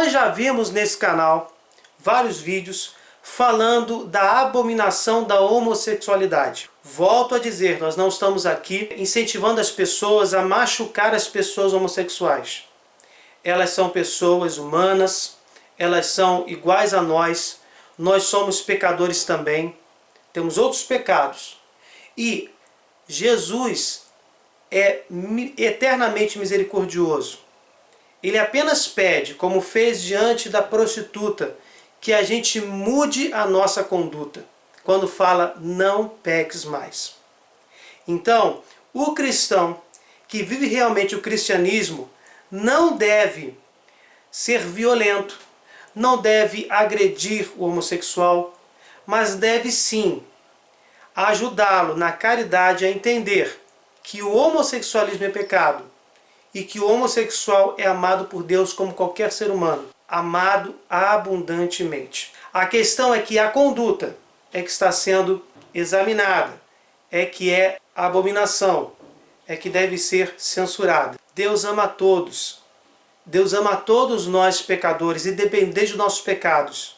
Nós já vimos nesse canal vários vídeos falando da abominação da homossexualidade. Volto a dizer, nós não estamos aqui incentivando as pessoas a machucar as pessoas homossexuais. Elas são pessoas humanas, elas são iguais a nós somos pecadores também, temos outros pecados. E Jesus é eternamente misericordioso. Ele apenas pede, como fez diante da prostituta, que a gente mude a nossa conduta, quando fala não peques mais. Então, o cristão que vive realmente o cristianismo não deve ser violento, não deve agredir o homossexual, mas deve sim ajudá-lo na caridade a entender que o homossexualismo é pecado e que o homossexual é amado por Deus como qualquer ser humano, amado abundantemente. A questão é que a conduta é que está sendo examinada, é que é abominação, é que deve ser censurada. Deus ama a todos. Deus ama a todos nós pecadores, independente dos nossos pecados.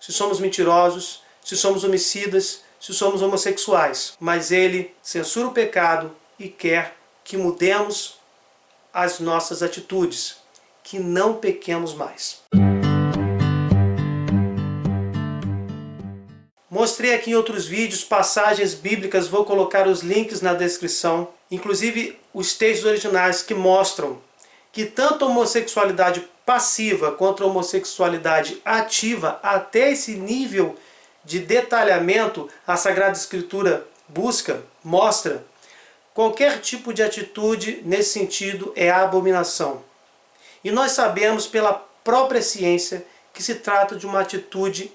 Se somos mentirosos, se somos homicidas, se somos homossexuais. Mas Ele censura o pecado e quer que mudemos as nossas atitudes, que não pequemos mais. Mostrei aqui em outros vídeos passagens bíblicas, vou colocar os links na descrição, inclusive os textos originais que mostram que tanto a homossexualidade passiva quanto a homossexualidade ativa, até esse nível de detalhamento, a Sagrada Escritura busca, mostra, qualquer tipo de atitude nesse sentido é abominação. E nós sabemos pela própria ciência que se trata de uma atitude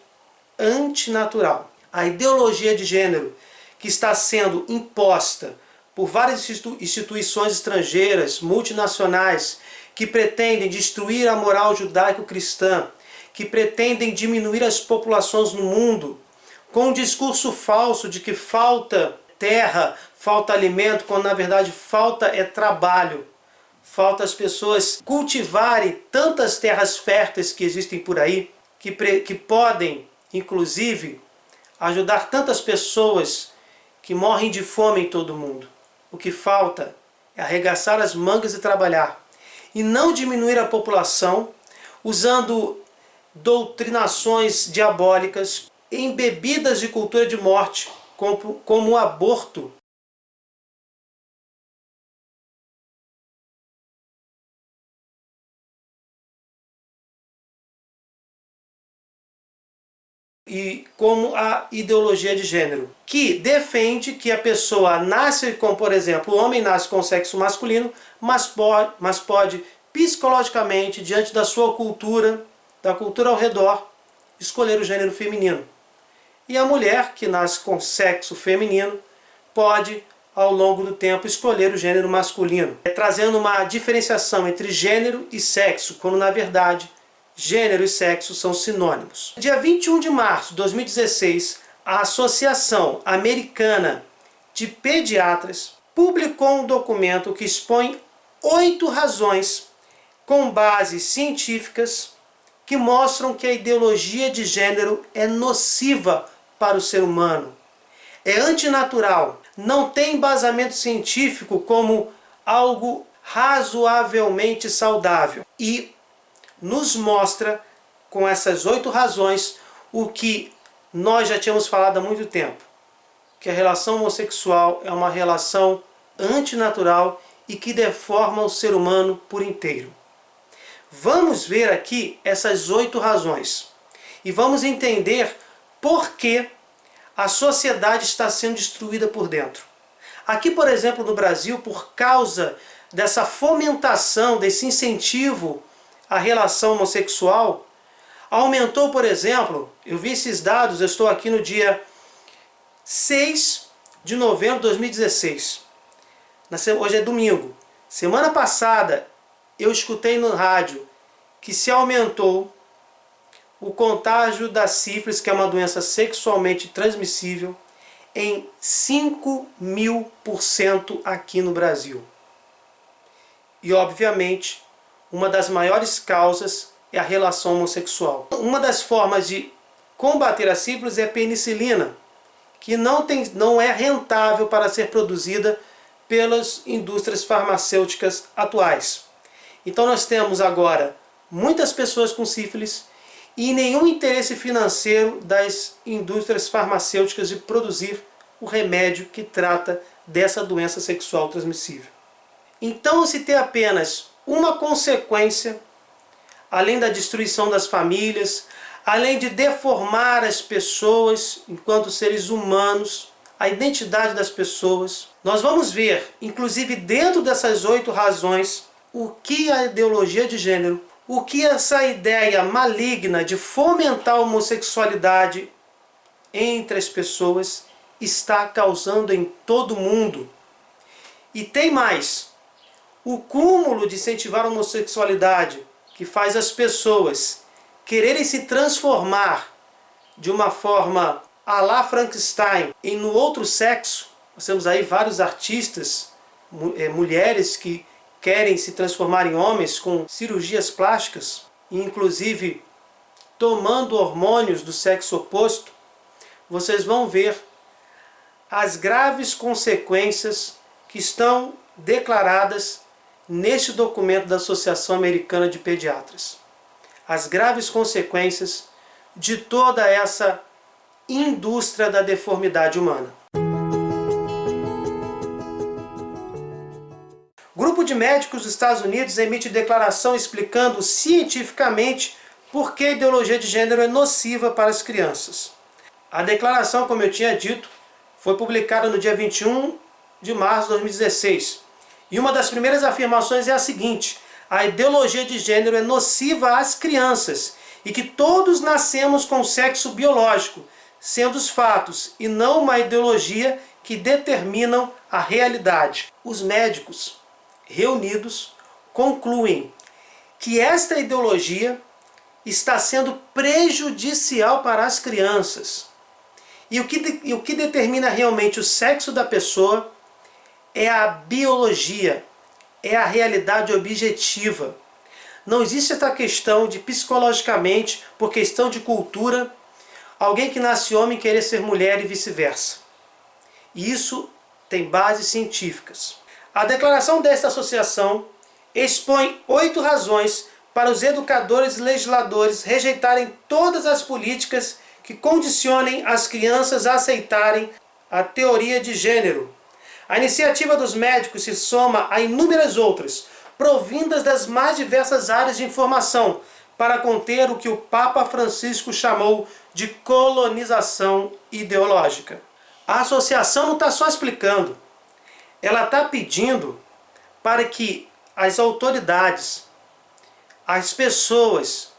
antinatural. A ideologia de gênero que está sendo imposta por várias instituições estrangeiras, multinacionais, que pretendem destruir a moral judaico-cristã, que pretendem diminuir as populações no mundo, com um discurso falso de que falta terra, falta alimento, quando na verdade falta é trabalho. Falta as pessoas cultivarem tantas terras férteis que existem por aí, que podem, inclusive, ajudar tantas pessoas que morrem de fome em todo o mundo. O que falta é arregaçar as mangas e trabalhar. E não diminuir a população usando doutrinações diabólicas, embebidas de cultura de morte, como o aborto. E como a ideologia de gênero, que defende que a pessoa nasce com, por exemplo, o homem nasce com o sexo masculino, mas pode psicologicamente, diante da sua cultura, da cultura ao redor, escolher o gênero feminino. E a mulher que nasce com sexo feminino pode, ao longo do tempo, escolher o gênero masculino, trazendo uma diferenciação entre gênero e sexo, quando na verdade gênero e sexo são sinônimos. Dia 21 de março de 2016, a Associação Americana de Pediatras publicou um documento que expõe 8 razões com bases científicas que mostram que a ideologia de gênero é nociva para o ser humano, é antinatural, não tem embasamento científico como algo razoavelmente saudável e nos mostra, com essas 8 razões, o que nós já tínhamos falado há muito tempo, que a relação homossexual é uma relação antinatural e que deforma o ser humano por inteiro. Vamos ver aqui essas 8 razões e vamos entender por que a sociedade está sendo destruída por dentro. Aqui, por exemplo, no Brasil, por causa dessa fomentação, desse incentivo à relação homossexual, aumentou, por exemplo, eu vi esses dados, eu estou aqui no dia 6 de novembro de 2016. Hoje é domingo. Semana passada, eu escutei no rádio que se aumentou o contágio da sífilis, que é uma doença sexualmente transmissível, em 5.000% aqui no Brasil. E, obviamente, uma das maiores causas é a relação homossexual. Uma das formas de combater a sífilis é a penicilina, que não é rentável para ser produzida pelas indústrias farmacêuticas atuais. Então nós temos agora muitas pessoas com sífilis e nenhum interesse financeiro das indústrias farmacêuticas de produzir o remédio que trata dessa doença sexual transmissível. Então, se tem apenas uma consequência, além da destruição das famílias, além de deformar as pessoas enquanto seres humanos, a identidade das pessoas, nós vamos ver, inclusive dentro dessas 8 razões, o que a ideologia de gênero, o que essa ideia maligna de fomentar a homossexualidade entre as pessoas está causando em todo mundo. E tem mais, o cúmulo de incentivar a homossexualidade, que faz as pessoas quererem se transformar de uma forma à la Frankenstein no outro sexo. Nós temos aí vários artistas, mulheres que querem se transformar em homens com cirurgias plásticas, inclusive tomando hormônios do sexo oposto. Vocês vão ver as graves consequências que estão declaradas neste documento da Associação Americana de Pediatras. As graves consequências de toda essa indústria da deformidade humana. Grupo de médicos dos Estados Unidos emite declaração explicando cientificamente por que a ideologia de gênero é nociva para as crianças. A declaração, como eu tinha dito, foi publicada no dia 21 de março de 2016. E uma das primeiras afirmações é a seguinte: a ideologia de gênero é nociva às crianças e que todos nascemos com sexo biológico, sendo os fatos e não uma ideologia que determinam a realidade. Os médicos reunidos concluem que esta ideologia está sendo prejudicial para as crianças. E o que determina realmente o sexo da pessoa é a biologia, é a realidade objetiva. Não existe essa questão de psicologicamente, por questão de cultura, alguém que nasce homem querer ser mulher e vice-versa. Isso tem bases científicas. A declaração desta associação expõe 8 razões para os educadores e legisladores rejeitarem todas as políticas que condicionem as crianças a aceitarem a teoria de gênero. A iniciativa dos médicos se soma a inúmeras outras, provindas das mais diversas áreas de informação, para conter o que o Papa Francisco chamou de colonização ideológica. A associação não está só explicando, ela está pedindo para que as autoridades, as pessoas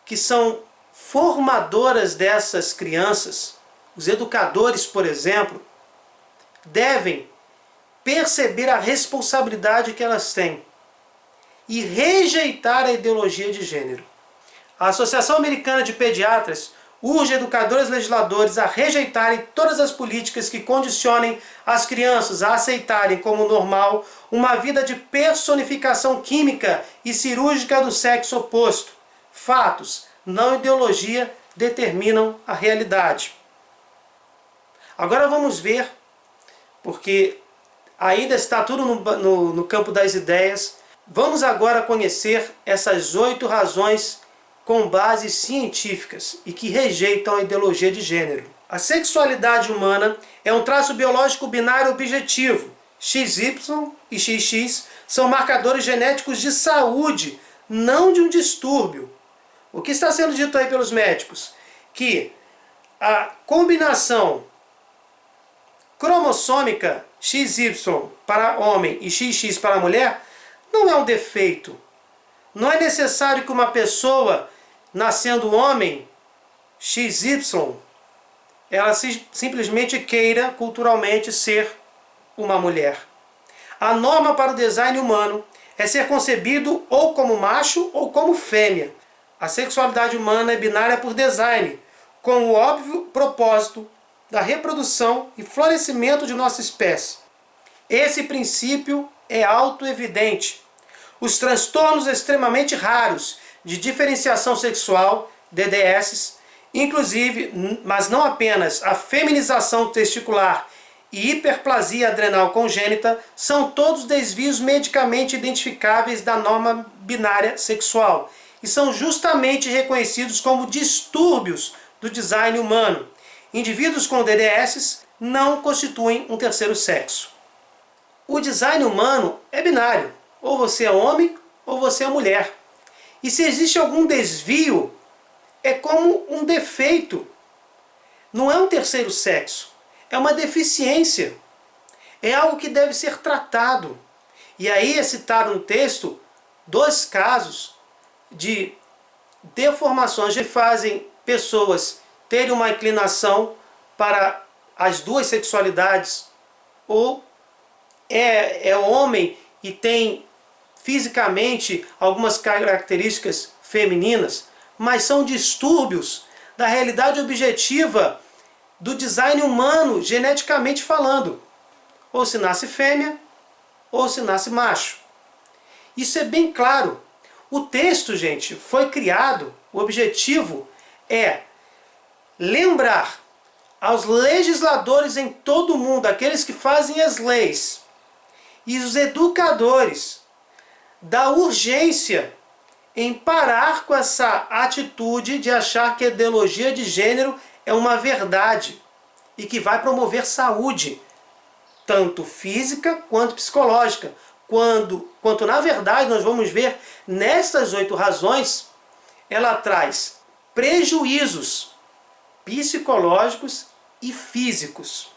que são formadoras dessas crianças, os educadores, por exemplo, devem perceber a responsabilidade que elas têm e rejeitar a ideologia de gênero. A Associação Americana de Pediatras urge educadores e legisladores a rejeitarem todas as políticas que condicionem as crianças a aceitarem como normal uma vida de personificação química e cirúrgica do sexo oposto. Fatos, não ideologia, determinam a realidade. Agora vamos ver, porque ainda está tudo no campo das ideias, vamos agora conhecer essas 8 razões com bases científicas e que rejeitam a ideologia de gênero. A sexualidade humana é um traço biológico binário objetivo. XY e XX são marcadores genéticos de saúde, não de um distúrbio. O que está sendo dito aí pelos médicos? Que a combinação cromossômica XY para homem e XX para mulher não é um defeito. Não é necessário que uma pessoa, nascendo homem, XY, ela simplesmente queira culturalmente ser uma mulher. A norma para o design humano é ser concebido ou como macho ou como fêmea. A sexualidade humana é binária por design, com o óbvio propósito da reprodução e florescimento de nossa espécie. Esse princípio é autoevidente. Os transtornos extremamente raros de diferenciação sexual, DDS, inclusive, mas não apenas, a feminização testicular e hiperplasia adrenal congênita são todos desvios medicamente identificáveis da norma binária sexual e são justamente reconhecidos como distúrbios do design humano. Indivíduos com DDS não constituem um terceiro sexo. O design humano é binário, ou você é homem ou você é mulher. E se existe algum desvio, é como um defeito. Não é um terceiro sexo, é uma deficiência. É algo que deve ser tratado. E aí é citado no texto 2 casos de deformações que fazem pessoas terem uma inclinação para as duas sexualidades, ou é homem e tem fisicamente algumas características femininas, mas são distúrbios da realidade objetiva do design humano, geneticamente falando. Ou se nasce fêmea, ou se nasce macho. Isso é bem claro. O texto, gente, foi criado, o objetivo é lembrar aos legisladores em todo o mundo, aqueles que fazem as leis, e os educadores, da urgência em parar com essa atitude de achar que a ideologia de gênero é uma verdade e que vai promover saúde, tanto física quanto psicológica, quanto na verdade nós vamos ver nestas 8 razões, ela traz prejuízos psicológicos e físicos.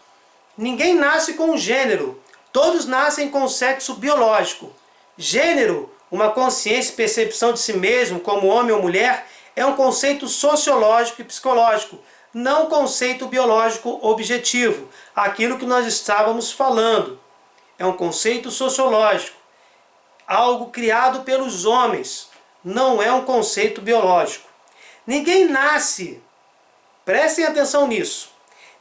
Ninguém nasce com um gênero, todos nascem com um sexo biológico. Gênero, uma consciência e percepção de si mesmo como homem ou mulher, é um conceito sociológico e psicológico, não conceito biológico objetivo, aquilo que nós estávamos falando. É um conceito sociológico, algo criado pelos homens, não é um conceito biológico. Ninguém nasce, prestem atenção nisso,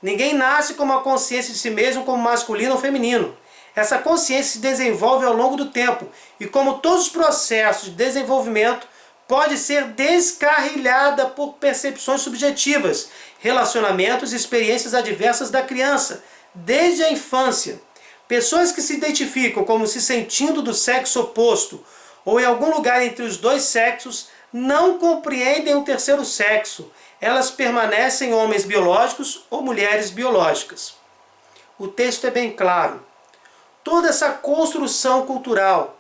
ninguém nasce com uma consciência de si mesmo como masculino ou feminino. Essa consciência se desenvolve ao longo do tempo e, como todos os processos de desenvolvimento, pode ser descarrilhada por percepções subjetivas, relacionamentos e experiências adversas da criança, desde a infância. Pessoas que se identificam como se sentindo do sexo oposto ou em algum lugar entre os dois sexos não compreendem o terceiro sexo. Elas permanecem homens biológicos ou mulheres biológicas. O texto é bem claro. Toda essa construção cultural,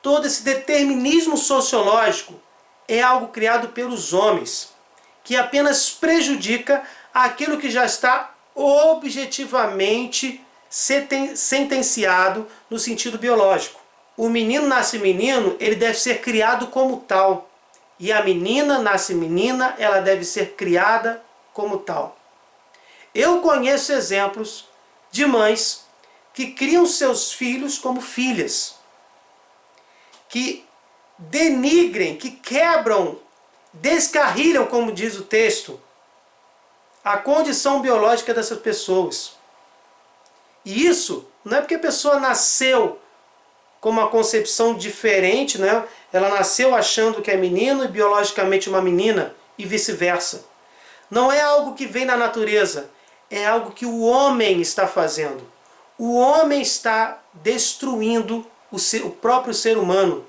todo esse determinismo sociológico é algo criado pelos homens, que apenas prejudica aquilo que já está objetivamente sentenciado no sentido biológico. O menino nasce menino, ele deve ser criado como tal. E a menina nasce menina, ela deve ser criada como tal. Eu conheço exemplos de mães que criam seus filhos como filhas, que denigrem, que quebram, descarrilham, como diz o texto, a condição biológica dessas pessoas. E isso não é porque a pessoa nasceu com uma concepção diferente, né? Ela nasceu achando que é menino e biologicamente uma menina e vice-versa. Não é algo que vem da natureza, é algo que o homem está fazendo. O homem está destruindo o próprio ser humano.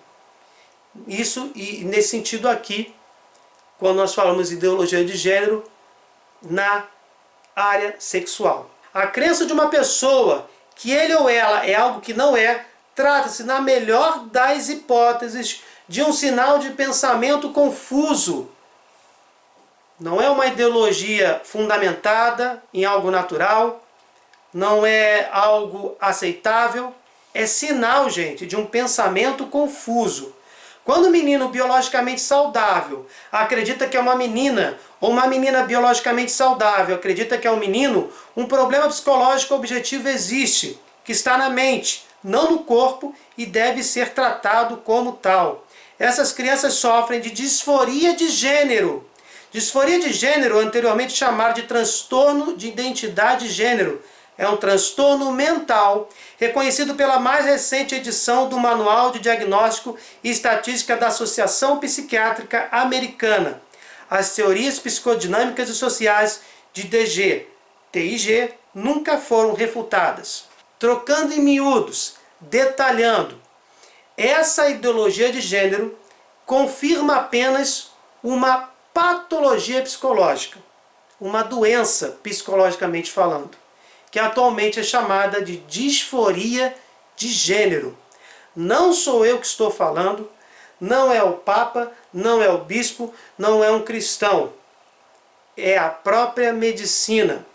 Isso, e nesse sentido aqui, quando nós falamos de ideologia de gênero, na área sexual. A crença de uma pessoa que ele ou ela é algo que não é, trata-se, na melhor das hipóteses, de um sinal de pensamento confuso. Não é uma ideologia fundamentada em algo natural, não é algo aceitável, é sinal, gente, de um pensamento confuso. Quando o menino biologicamente saudável acredita que é uma menina, ou uma menina biologicamente saudável acredita que é um menino, um problema psicológico objetivo existe, que está na mente, não no corpo, e deve ser tratado como tal. Essas crianças sofrem de disforia de gênero. Disforia de gênero, anteriormente chamada de transtorno de identidade de gênero. é um transtorno mental reconhecido pela mais recente edição do Manual de Diagnóstico e Estatística da Associação Psiquiátrica Americana. As teorias psicodinâmicas e sociais de DG, TIG, nunca foram refutadas. Trocando em miúdos, detalhando, essa ideologia de gênero confirma apenas uma patologia psicológica, uma doença psicologicamente falando, que atualmente é chamada de disforia de gênero. Não sou eu que estou falando, não é o Papa, não é o bispo, não é um cristão. É a própria medicina.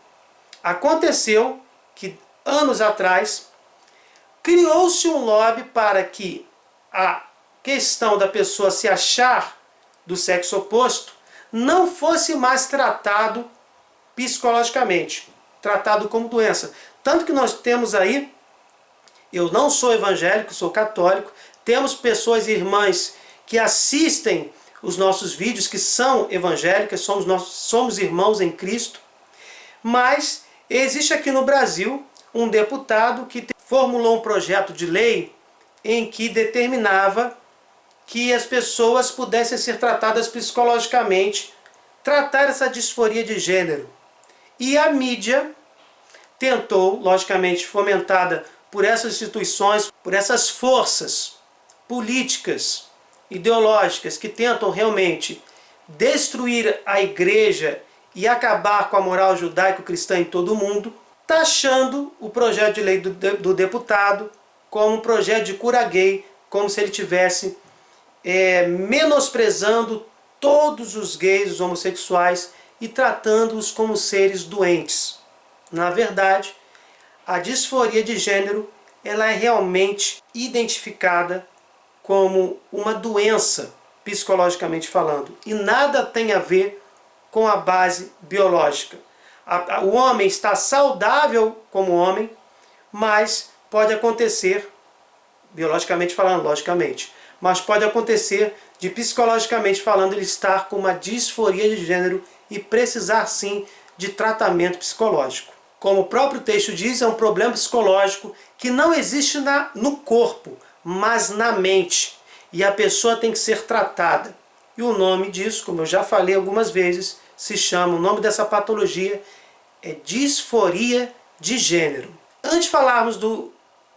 Aconteceu que, anos atrás, criou-se um lobby para que a questão da pessoa se achar do sexo oposto não fosse mais tratado psicologicamente, tratado como doença. Tanto que nós temos aí, eu não sou evangélico, sou católico, temos pessoas, irmãs, que assistem os nossos vídeos, que são evangélicas, somos irmãos em Cristo, mas existe aqui no Brasil um deputado que formulou um projeto de lei em que determinava que as pessoas pudessem ser tratadas psicologicamente, tratar essa disforia de gênero. E a mídia tentou, logicamente fomentada por essas instituições, por essas forças políticas, ideológicas, que tentam realmente destruir a igreja e acabar com a moral judaico-cristã em todo o mundo, taxando o projeto de lei do deputado como um projeto de cura gay, como se ele tivesse menosprezando todos os gays, os homossexuais, e tratando-os como seres doentes. Na verdade, a disforia de gênero ela é realmente identificada como uma doença, psicologicamente falando, e nada tem a ver com a base biológica. O homem está saudável como homem, mas pode acontecer, biologicamente falando, logicamente, mas pode acontecer de psicologicamente falando ele estar com uma disforia de gênero e precisar sim de tratamento psicológico. Como o próprio texto diz, é um problema psicológico que não existe no corpo, mas na mente. E a pessoa tem que ser tratada. E o nome disso, como eu já falei algumas vezes, o nome dessa patologia é disforia de gênero. Antes de falarmos do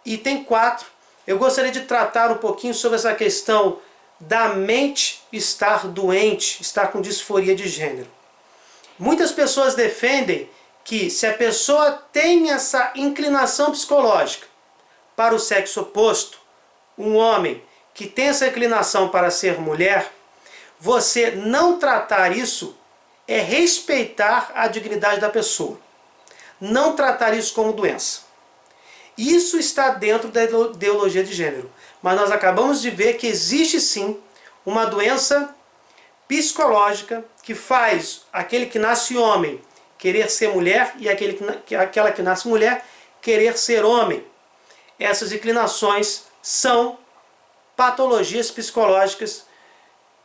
item 4, eu gostaria de tratar um pouquinho sobre essa questão da mente estar doente, estar com disforia de gênero. Muitas pessoas defendem que se a pessoa tem essa inclinação psicológica para o sexo oposto, um homem que tem essa inclinação para ser mulher, você não tratar isso é respeitar a dignidade da pessoa. Não tratar isso como doença. Isso está dentro da ideologia de gênero. Mas nós acabamos de ver que existe sim uma doença psicológica que faz aquele que nasce homem querer ser mulher e aquela que nasce mulher querer ser homem. Essas inclinações são patologias psicológicas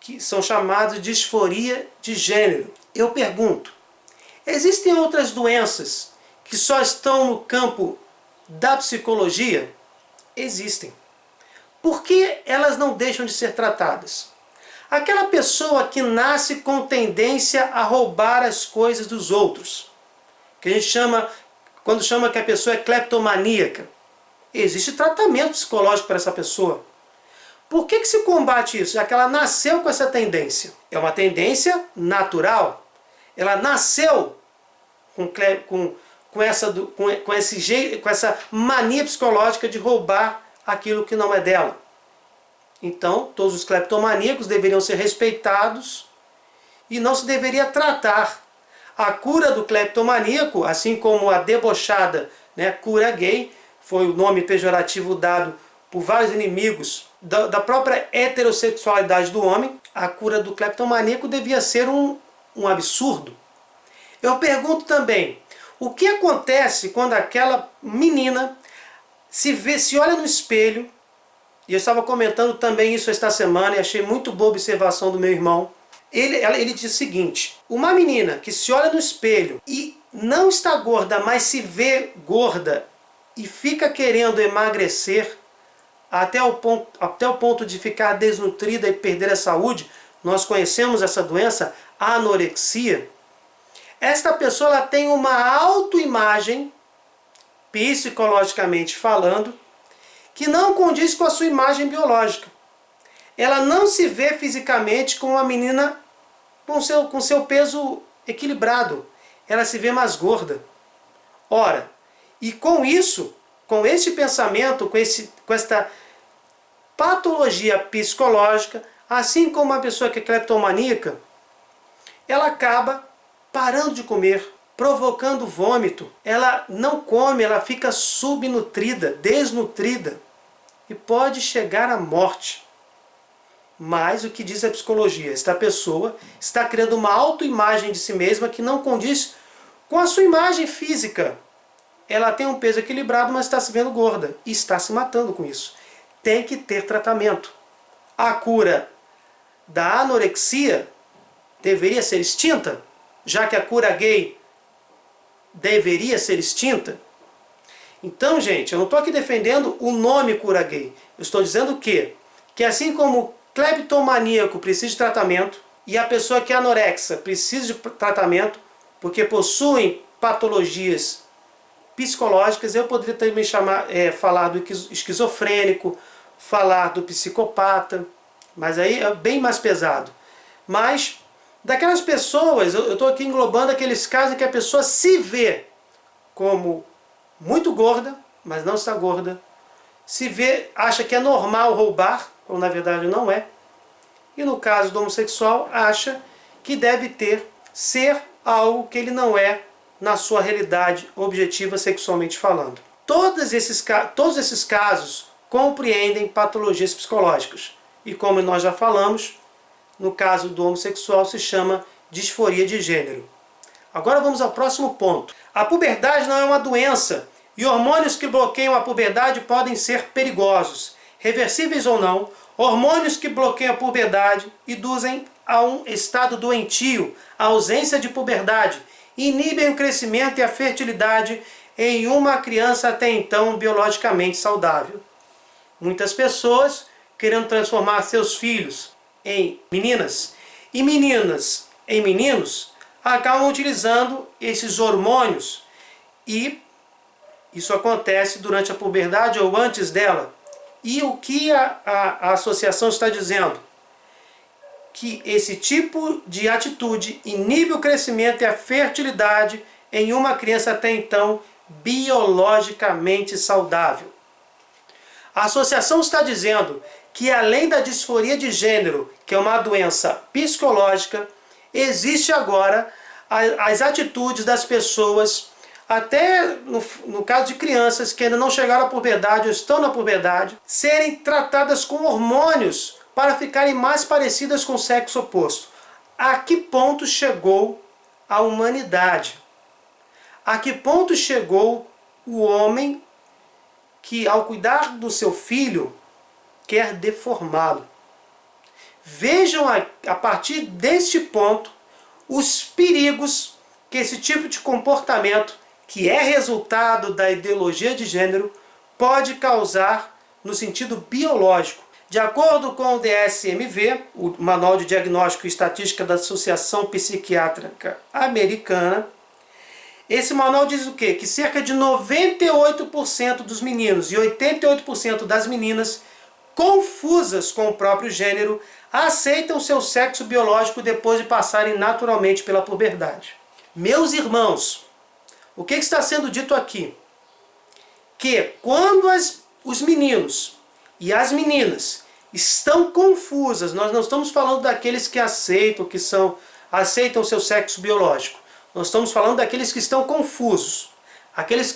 que são chamadas de disforia de gênero. Eu pergunto, existem outras doenças que só estão no campo da psicologia? Existem. Por que elas não deixam de ser tratadas? Aquela pessoa que nasce com tendência a roubar as coisas dos outros, que a gente chama, quando chama que a pessoa é cleptomaníaca, existe tratamento psicológico para essa pessoa. Por que se combate isso? Já que ela nasceu com essa tendência. É uma tendência natural. Ela nasceu com essa mania psicológica de roubar aquilo que não é dela. Então, todos os cleptomaníacos deveriam ser respeitados e não se deveria tratar. A cura do cleptomaníaco, assim como a debochada, cura gay, foi o nome pejorativo dado por vários inimigos da própria heterossexualidade do homem, a cura do cleptomaníaco devia ser um absurdo. Eu pergunto também, o que acontece quando aquela menina se olha no espelho, e eu estava comentando também isso esta semana e achei muito boa a observação do meu irmão. Ele diz o seguinte, uma menina que se olha no espelho e não está gorda, mas se vê gorda e fica querendo emagrecer até o ponto de ficar desnutrida e perder a saúde, nós conhecemos essa doença, a anorexia. Esta pessoa ela tem uma autoimagem, psicologicamente falando, que não condiz com a sua imagem biológica. Ela não se vê fisicamente como uma menina com seu peso equilibrado. Ela se vê mais gorda. Ora, e com isso, com este pensamento, com esta patologia psicológica, assim como uma pessoa que é cleptomaníaca, ela acaba parando de comer, provocando vômito. Ela não come, ela fica subnutrida, desnutrida e pode chegar à morte. Mas o que diz a psicologia? Esta pessoa está criando uma autoimagem de si mesma que não condiz com a sua imagem física. Ela tem um peso equilibrado, mas está se vendo gorda e está se matando com isso. Tem que ter tratamento. A cura da anorexia deveria ser extinta, já que a cura gay deveria ser extinta. Então, gente, eu não estou aqui defendendo o nome cura gay. Eu estou dizendo que assim como o cleptomaníaco precisa de tratamento e a pessoa que é anorexa precisa de tratamento, porque possuem patologias psicológicas, eu poderia também falar do esquizofrênico, falar do psicopata, mas aí é bem mais pesado. Mas daquelas pessoas, eu estou aqui englobando aqueles casos em que a pessoa se vê como muito gorda, mas não está gorda, se vê, acha que é normal roubar, quando na verdade não é, e no caso do homossexual, acha que deve ser algo que ele não é na sua realidade objetiva sexualmente falando. Todos esses casos compreendem patologias psicológicas. E como nós já falamos, no caso do homossexual se chama disforia de gênero. Agora vamos ao próximo ponto. A puberdade não é uma doença e hormônios que bloqueiam a puberdade podem ser perigosos. Reversíveis ou não, hormônios que bloqueiam a puberdade induzem a um estado doentio, a ausência de puberdade, inibem o crescimento e a fertilidade em uma criança até então biologicamente saudável. Muitas pessoas, querendo transformar seus filhos em meninas e meninas em meninos, acabam utilizando esses hormônios e isso acontece durante a puberdade ou antes dela. E o que a associação está dizendo? Que esse tipo de atitude inibe o crescimento e a fertilidade em uma criança até então biologicamente saudável. A associação está dizendo que além da disforia de gênero, que é uma doença psicológica, existe agora as atitudes das pessoas, até no caso de crianças que ainda não chegaram à puberdade ou estão na puberdade, serem tratadas com hormônios para ficarem mais parecidas com o sexo oposto. A que ponto chegou a humanidade? A que ponto chegou o homem que, ao cuidar do seu filho, quer deformá-lo? Vejam a partir deste ponto os perigos que esse tipo de comportamento, que é resultado da ideologia de gênero, pode causar no sentido biológico. De acordo com o DSM-V, o Manual de Diagnóstico e Estatística da Associação Psiquiátrica Americana, esse manual diz o quê? Que cerca de 98% dos meninos e 88% das meninas confusas com o próprio gênero aceitam seu sexo biológico depois de passarem naturalmente pela puberdade. Meus irmãos, o que está sendo dito aqui? Que quando os meninos e as meninas estão confusas, nós não estamos falando daqueles que aceitam o seu sexo biológico. Nós estamos falando daqueles que estão confusos, aqueles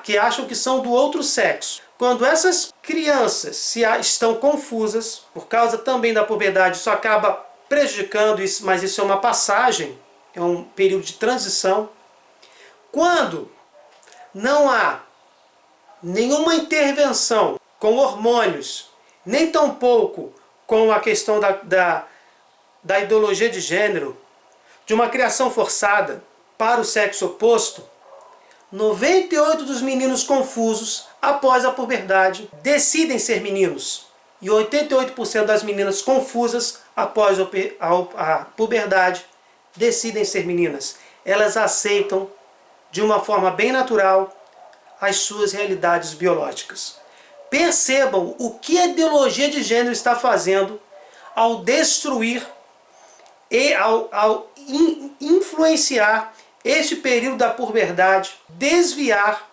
que acham que são do outro sexo. Quando essas crianças estão confusas, por causa também da puberdade, isso acaba prejudicando, mas isso é uma passagem, é um período de transição. Quando não há nenhuma intervenção com hormônios, nem tampouco com a questão da ideologia de gênero, de uma criação forçada, para o sexo oposto, 98% dos meninos confusos após a puberdade decidem ser meninos. E 88% das meninas confusas após a puberdade decidem ser meninas. Elas aceitam de uma forma bem natural as suas realidades biológicas. Percebam o que a ideologia de gênero está fazendo ao destruir e ao influenciar este período da puberdade, desviar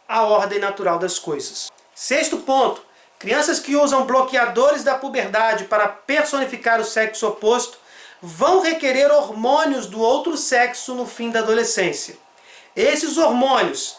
a ordem natural das coisas. Sexto ponto, crianças que usam bloqueadores da puberdade para personificar o sexo oposto vão requerer hormônios do outro sexo no fim da adolescência. Esses hormônios,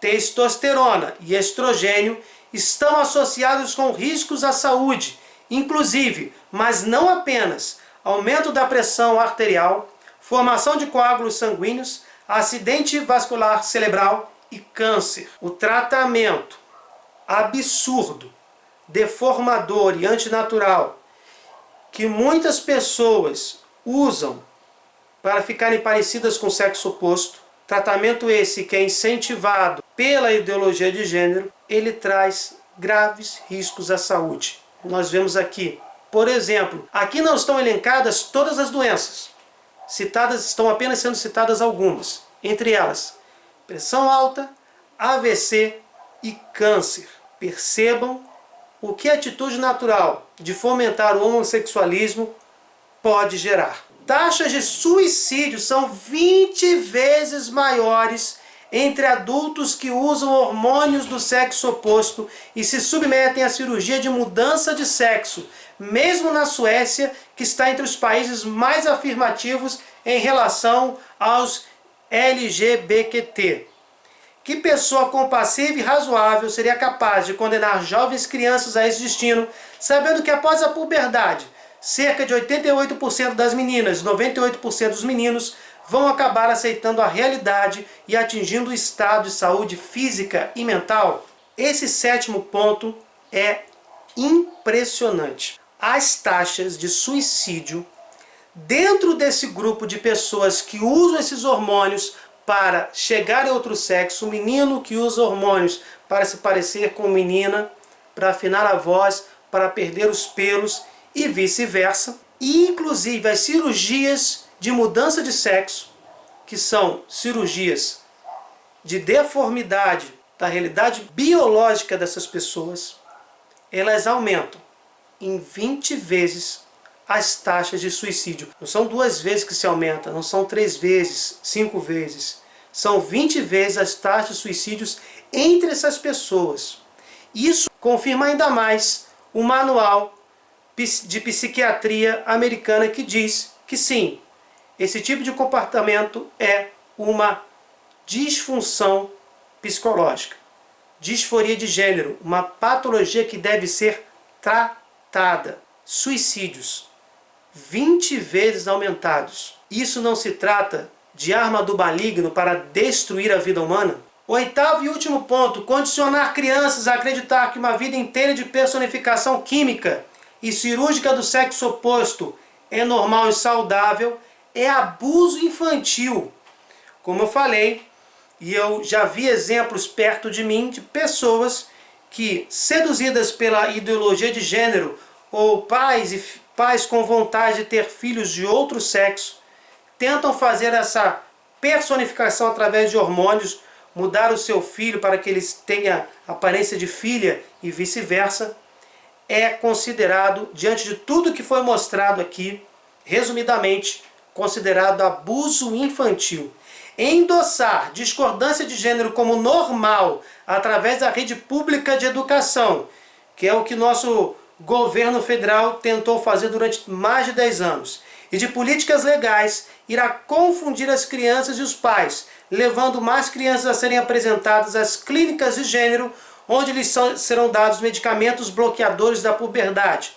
testosterona e estrogênio, estão associados com riscos à saúde, inclusive, mas não apenas, aumento da pressão arterial, formação de coágulos sanguíneos, acidente vascular cerebral e câncer. O tratamento absurdo, deformador e antinatural que muitas pessoas usam para ficarem parecidas com o sexo oposto, tratamento esse que é incentivado pela ideologia de gênero, ele traz graves riscos à saúde. Nós vemos aqui, por exemplo, aqui não estão elencadas todas as doenças. Estão apenas sendo citadas algumas. Entre elas, pressão alta, AVC e câncer. Percebam o que a atitude natural de fomentar o homossexualismo pode gerar. Taxas de suicídio são 20 vezes maiores entre adultos que usam hormônios do sexo oposto e se submetem à cirurgia de mudança de sexo, mesmo na Suécia, que está entre os países mais afirmativos em relação aos LGBTQ. Que pessoa compassiva e razoável seria capaz de condenar jovens crianças a esse destino, sabendo que após a puberdade, cerca de 88% das meninas e 98% dos meninos vão acabar aceitando a realidade e atingindo o estado de saúde física e mental? Esse sétimo ponto é impressionante. As taxas de suicídio dentro desse grupo de pessoas que usam esses hormônios para chegar a outro sexo, o menino que usa hormônios para se parecer com menina, para afinar a voz, para perder os pelos e vice-versa. E inclusive as cirurgias de mudança de sexo, que são cirurgias de deformidade da realidade biológica dessas pessoas, elas aumentam em 20 vezes as taxas de suicídio. Não são 2 vezes que se aumenta, não são 3 vezes, 5 vezes. São 20 vezes as taxas de suicídios entre essas pessoas. Isso confirma ainda mais o manual de psiquiatria americana que diz que sim, esse tipo de comportamento é uma disfunção psicológica, disforia de gênero, uma patologia que deve ser tratada. Suicídios 20 vezes aumentados. Isso não se trata de arma do maligno para destruir a vida humana? Oitavo e último ponto, condicionar crianças a acreditar que uma vida inteira de personificação química e cirúrgica do sexo oposto é normal e saudável, é abuso infantil. Como eu falei, e eu já vi exemplos perto de mim de pessoas que, seduzidas pela ideologia de gênero, ou pais com vontade de ter filhos de outro sexo, tentam fazer essa personificação através de hormônios, mudar o seu filho para que ele tenha aparência de filha e vice-versa, é considerado, diante de tudo que foi mostrado aqui, resumidamente, considerado abuso infantil. Endossar discordância de gênero como normal através da rede pública de educação, que é o que nosso governo federal tentou fazer durante mais de 10 anos, e de políticas legais, irá confundir as crianças e os pais, levando mais crianças a serem apresentadas às clínicas de gênero, onde lhes serão dados medicamentos bloqueadores da puberdade.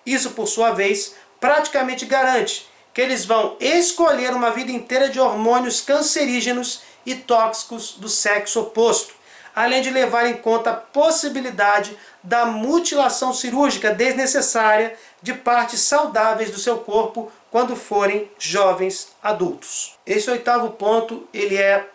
Isso, por sua vez, praticamente garante que eles vão escolher uma vida inteira de hormônios cancerígenos e tóxicos do sexo oposto, além de levar em conta a possibilidade da mutilação cirúrgica desnecessária de partes saudáveis do seu corpo quando forem jovens adultos. Esse 8º ponto, ele é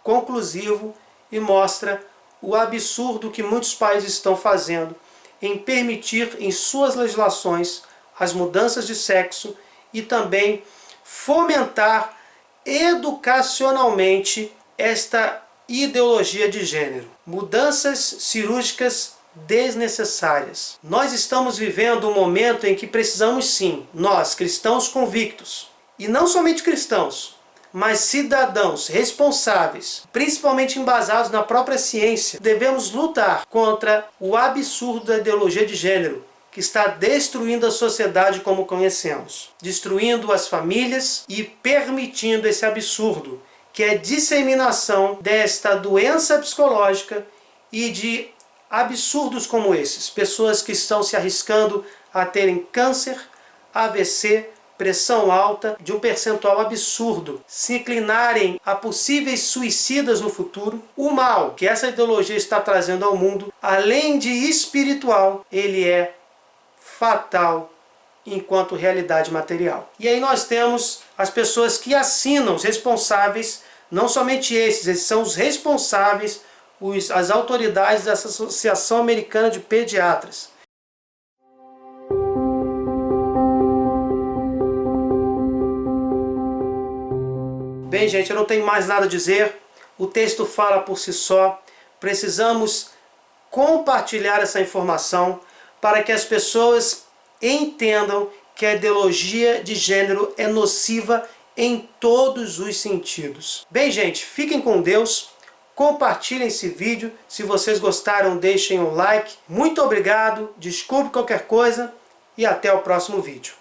conclusivo e mostra o absurdo que muitos países estão fazendo em permitir em suas legislações as mudanças de sexo e também fomentar educacionalmente esta ideologia de gênero. Mudanças cirúrgicas desnecessárias. Nós estamos vivendo um momento em que precisamos sim, nós cristãos convictos, e não somente cristãos, mas cidadãos responsáveis, principalmente embasados na própria ciência, devemos lutar contra o absurdo da ideologia de gênero, que está destruindo a sociedade como conhecemos, destruindo as famílias e permitindo esse absurdo, que é a disseminação desta doença psicológica e de absurdos como esses. Pessoas que estão se arriscando a terem câncer, AVC, pressão alta, de um percentual absurdo, se inclinarem a possíveis suicidas no futuro. O mal que essa ideologia está trazendo ao mundo, além de espiritual, ele é fatal enquanto realidade material. E aí nós temos as pessoas que assinam, os responsáveis, não somente esses são os responsáveis, as autoridades dessa Associação Americana de Pediatras. Bem, gente, eu não tenho mais nada a dizer. O texto fala por si só. Precisamos compartilhar essa informação para que as pessoas entendam que a ideologia de gênero é nociva em todos os sentidos. Bem, gente, fiquem com Deus. Compartilhem esse vídeo. Se vocês gostaram, deixem um like. Muito obrigado. Desculpe qualquer coisa e até o próximo vídeo.